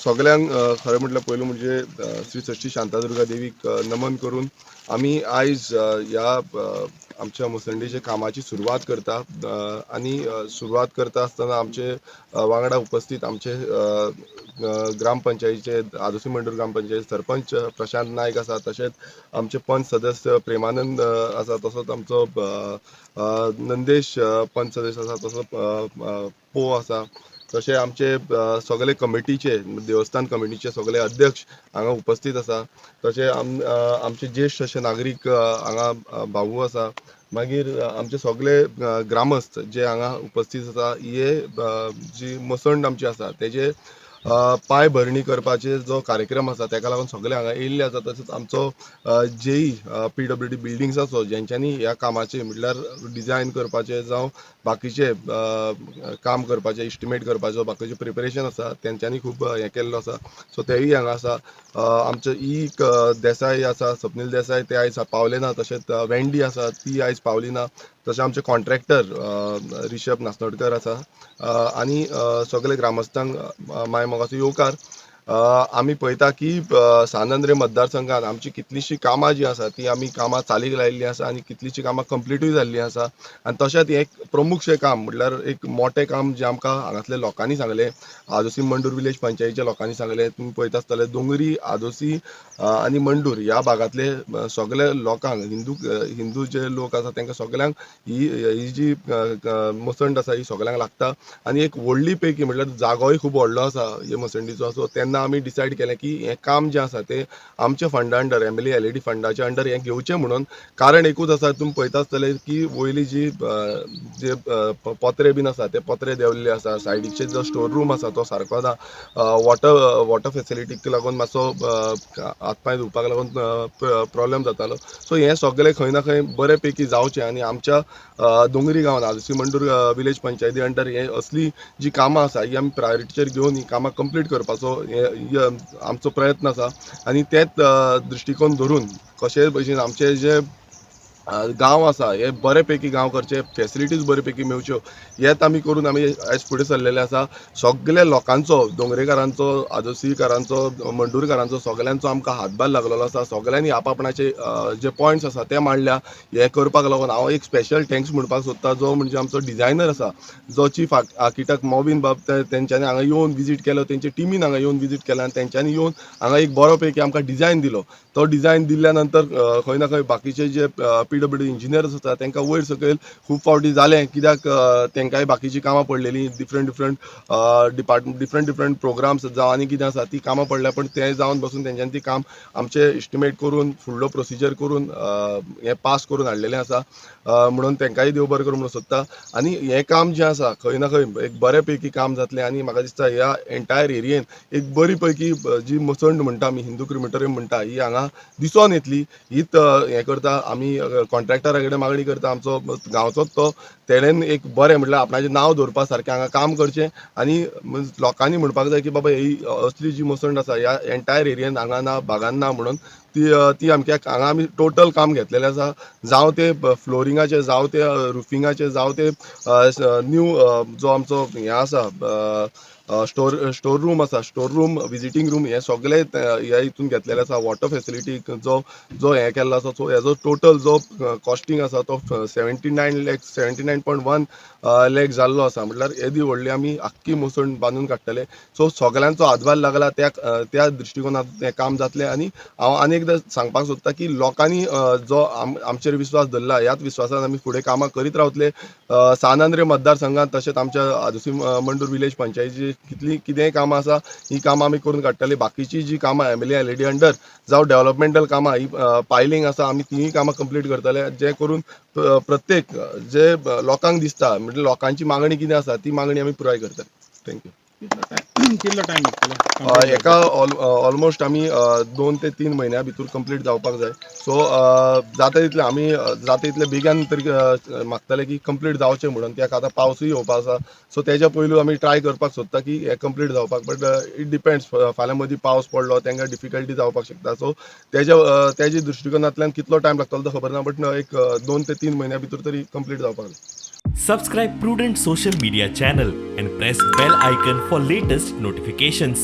सगळ्यांक खरें म्हटल्यार पयलीं म्हणजे श्री षष्ठी शांतादुर्गा देवीक नमन करून आमी आयज ह्या आमच्या मुसंडेचे कामाची सुरवात करता आनी सुरवात करता आसतना आमचे वांगडा उपस्थित आमचे ग्रामपंचायतीचे आदोसी मंडूर ग्रामपंचायत सरपंच प्रशांत नायक आसा, तशेंच आमचे पंच सदस्य प्रेमानंद आसा, तसोच आमचो नंदेश पंच सदस्य आसा, तसो पो आसा, तशें आमचे सगळे कमिटीचे देवस्थान कमिटीचे सगळे अध्यक्ष हांगा उपस्थित आसा, तशें आमचे ज्येश्ठ अशे नागरीक हांगा भाऊ आसा, मागीर आमचे सगळे ग्रामस्थ जे हांगा उपस्थित आसा, हे जी मसंड आमची आसा तेजे पांय भरणी करपाचे जो कार्यक्रम आसा ताका लागून सगळे हांगा येयल्ले आसा. तशेंच आमचो जेई PWD बिल्डिंग्स आसो जेंच्यांनी ह्या कामाचे म्हटल्यार डिजायन करपाचे जावं बाकीचे काम करपाचे इस्टिमेट करपाचो बाकीचे प्रिपरेशन आसा तेंच्यांनी खूब हें केल्लो आसा. सो तेवूय हांगा आसा. आमचे देसाय आसा, स्वप्नील देसाय ते आयज पावले ना, तशेंच वेंडी आसा ती आयज पावली ना, तशें आमचे कॉन्ट्रॅक्टर रिशब नासनोडकर आसा आनी सगळे ग्रामस्थांक माय मोगाचो येवकार. आमी पळयता की सानंद्रे मतदारसंघात आमची कितलींशीं कामां जी आसा ती आमी कामां चालीक लायिल्लीं आसा आनी कितलींशीं कामां कंप्लिटूय जाल्लीं आसा. आनी तशेंच एक प्रमुखशें काम म्हटल्यार एक मोठें काम जें आमकां हांगासल्या लोकांनी सांगलें, आदोसी मंडूर विलेज पंचायतीच्या लोकांनी सांगलें. तुमी पळयता आसतले दोंगरी, आदोसी आनी मंडूर ह्या भागांतले सगळे लोकांक हिंदू जे लोक आसा तांकां सगळ्यांक ही जी मसंड आसा ही सगळ्यांक लागता. आनी एक व्हडली पैकी म्हटल्यार जागोय खूब व्हडलो आसा हे मसंडीचो. सो तेन्ना आमी डिसायड केलें की हें काम जें आसा तें आमच्या फंडा अंडर MLA LED फंडाच्या अंडर हें घेवचें म्हणून. कारण एकूच आसा, तुमी पळयता आसतले की वयली जी जे पत्रे बीन आसा ते पत्रे देंवल्ले आसा, सायडीचे जो स्टोर रूम आसा तो सारको ना, वॉटर फेसिलिटीक लागून मातसो हातपांय धुवपाक लागून प्रॉब्लेम जातालो. सो हें सगळें खंय ना खंय बरे पैकी जावचें आनी आमच्या दोंगरी गांवांत आदोसी मंडूर विलेज पंचायती अंडर हे असली जी कामां आसा ही आमी प्रायोरिटीचेर घेवन ही कामां कंप्लीट करपाचो आमचो प्रयत्न आसा. आनी तेच दृश्टीकोन धरून कशेय भशेन आमचे जे गांव आसा हे बरे पैकी गांव करचे, फेसिलिटीज बरे पैकी मेळच्यो, हेच आमी करून आमी आयज फुडें सरलेले आसा. सगळ्या लोकांचो, दोंगरेकारांचो, आदोसीकारांचो, मंडूरकारांचो सगळ्यांचो आमकां हातभार लागलेलो आसा. सगळ्यांनी आपणाचे जे पॉयंट्स आसा ते मांडल्या. हे करपाक लागून हांव एक स्पेशल थँक्स म्हणपाक सोदता, जो म्हणजे आमचो डिझायनर आसा, जो चीफ आर्किटेक्ट मॉबिन बाब, तेंच्यांनी हांगा येवन विजीट केलो, तेंचे टिमीन हांगा येवन विजीट केला आनी तेंच्यांनी येवन हांगा एक बरो पैकी आमकां डिझायन दिलो. तो डिझायन दिल्ल्या नंतर खंय ना खंय बाकीचे जे PWD इंजिनियर्स आसा तांकां वयर सकयल खूब फावटी जालें, कित्याक तेंकांय बाकीची कामां पडलेलीं, डिफरंट प्रोग्राम्स जावं आनी कितें आसा ती कामां पडल्या, पण तें जावन बसून तेंच्यांनी ती काम आमचे इस्टिमेट करून फुडलो प्रोसिजर करून हें पास करून हाडलेलें आसा. म्हणून तेंकांय देव बरें करूं म्हणून सोदता. आनी हें काम जें आसा खंय ना खंय एक बरे पैकी काम जातलें आनी म्हाका दिसता ह्या एंटायर एरियेन एक बरी पैकी जी मसंड म्हणटा आमी, हिंदू क्रिमेटोरियम म्हणटा, ही हांगा दिसोन येतली. हीच हें करता आमी कॉन्ट्रॅक्टरा कडेन मागणी करता, आमचो गांवचोच तो, तेणेन एक बरें म्हटल्यार आपणाचें नांव दवरपा सारकें हांगा काम करचें आनी लोकांनी म्हणपाक जाय की बाबा ही असली जी मसंड आसा ह्या एंटायर एरियेन हांगा ना, भागान ना म्हणून ती आमकां हांगा आमी टोटल काम घेतलेलें आसा. जावं ते फ्लोरिंगाचें, जावं ते रुफिंगाचें, जावं ते न्यू जो आमचो हें आसा स्टोर रूम आसा, स्टोर रूम, विजिटींग रूम, हे सगळे ह्या हितून घेतलेले आसा. वॉटर फेसिलिटी जो हें केल्लो आसा, सो हेजो टोटल जो कॉस्टींग आसा तो 79.1 लॅक जाल्लो आसा. म्हटल्यार येदी व्हडली आमी आख्खी मसंड बांदून काडटले. सो सगळ्यांचो हातभार लागला त्या दृश्टीकोनांत हें काम जातलें. आनी हांव आनी एकदां सांगपाक सोदता की लोकांनी जो आमचेर विश्वास धरला, ह्याच विश्वासान आमी फुडें कामां करीत रावतले. सानंद्रे मतदारसंघात तशेंच आमच्या आदोसी मंडूर विलेज पंचायतीची कितेंय कामां आसा ही कामां आमी करून काडटले. बाकीची जी कामां MLA LED अंडर जावं डेव्हलपमेंटल कामां, ही पायलिंग आसा, आमी तिंय कामां कंप्लीट करतले, जे करून प्रत्येक जे लोकांक दिसता म्हणजे लोकांची मागणी कितें आसा ती मागणी आमी पुराय करतले. थँक्यू. कितलो टायम लागतलो एका ऑलमोस्ट आमी 2 ते 3 म्हयन्या भितर कंप्लीट जावपाक जाय. सो जाता तितलें आमी जाता तितले बेगीन तरी मागतले की कंप्लीट जावचें म्हणून, कित्याक आतां पावसूय येवपा आसा. सो तेच्या पयलू आमी ट्राय करपाक सोदता की हें कंप्लीट जावपाक, बट इट डिपेंड्स, फाल्यां मदीं पावस पडलो तेंकां डिफिकल्टी जावपाक शकता. सो तेजी दृश्टीकोनांतल्यान कितलो टायम लागतलो तो खबर ना, बट एक 2 ते 3 म्हयन्या भितर तरी कंप्लीट जावपाक जाय. Subscribe Prudent social media channel and press bell icon for latest notifications.